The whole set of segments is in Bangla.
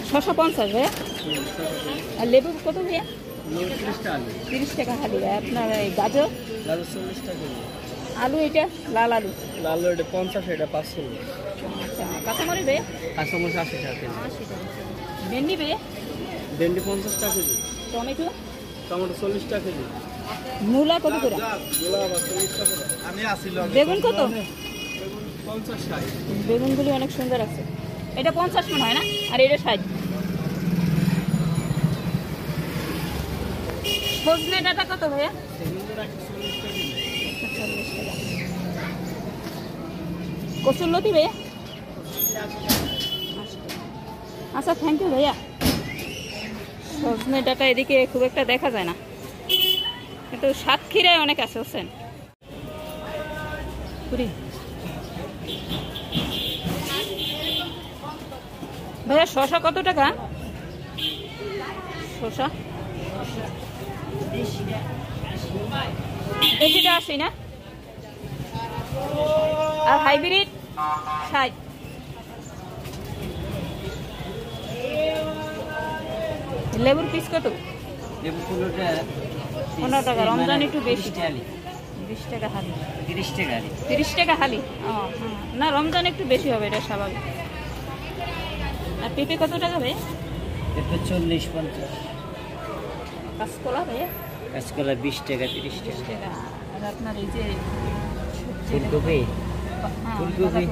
ছশো 50 ভাইয়া। আর লেবু কত ভাইয়া? 30 টাকা হালি ভাই। আপনার এই গাজর? 40 টাকা। আলু এটা লাল আলু? লাল এটা 50, এটা 500। আচ্ছা, কাঁচামরিচ ভাইয়া? কাঁচামরিচ 80 টাকা। 80 টাকা। ভেন্ডি ভাইয়া? ভেন্ডি 50 টাকা কেজি। টমেটো? টমেটো 40 টাকা কেজি। মূলা কত করে? মূলা 40 টাকা। আমি আসিল। বেগুন কত? 50 60। বেগুনগুলি অনেক সুন্দর আছে। এটা 50 মনে হয় না? আর এটা 60। সজনে ডাঁটা কত ভাইয়া? 40 টাকা। 40 টাকা। কচুরলতি ভাইয়া? আচ্ছা, থ্যাংক ইউ ভাইয়া। সজনে ডাঁটা এদিকে খুব একটা দেখা যায় না, কিন্তু সাতক্ষীরায় অনেক আছে বুঝছেন। ভাইয়া শশা কত টাকা? শশা বেশিটা আসি না। আর হাইব্রিড 60। লেবুর পিস কত? লেবু 15 টাকা। রমজান একটু বেশি। 20 টাকা হালি। 30 টাকা। 30 টাকা হালি। ও হ্যাঁ, না রমজান একটু বেশি হবে, এটা স্বাভাবিক। আর পেঁপে কত টাকা ভাই? পেঁপে 40 50। কাঁচকলা ভাইয়া? কাঁচকলা 20 টাকা 30 টাকা। আর আপনার এই যে ফুলকপি? হ্যাঁ, ফুলকপি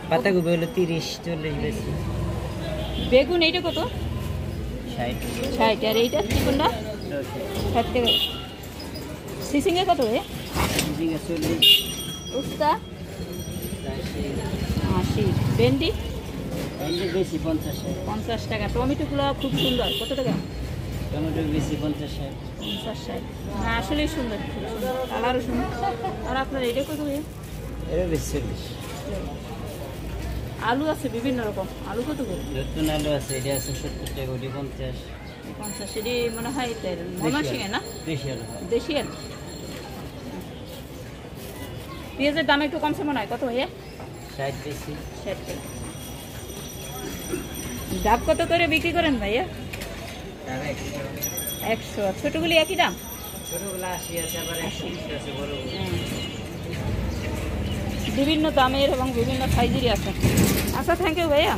পাতাকপি হলো 30 40 বেশি। বেগুন এইটা কত? 60। 60। আর এইটা চিকনটা? 60 টাকা। সিসিঙ্গা কত ভাইয়া? জিঙ্গা 40। উস্তা? 80। ভেন্ডি? ভেন্ডি বেশি 50 50 টাকা। টমেটোগুলো খুব সুন্দর, কত টাকা? টমেটো বেশি 50 50 60। না আসলেই সুন্দর, খুব সুন্দর, কালারও সুন্দর। আর আপনার এটা কত ভাইয়া? এটা বেশি 40। আলু আছে বিভিন্ন রকম। আলু কত করে? নতুন আলু আছে, এটা আছে 70 টাকা, ওটি 50। 50। এটি মনে হয় ময়মনসিংহে না? দেশি আলু। দেশি আলু। পেঁয়াজের দাম একটু কমছে মনে হয়, কত ভাইয়া? 60 বেশি। 60 টাকা। ডাব কত করে বিক্রি করেন ভাইয়া? 100। ছোটগুলি একই দাম? ছোটগুলা 80 আছে, আবার 120 আছে বড়গুলো। বিভিন্ন দামের এবং বিভিন্ন সাইজেরই আছে। আচ্ছা, থ্যাংক ইউ ভাইয়া।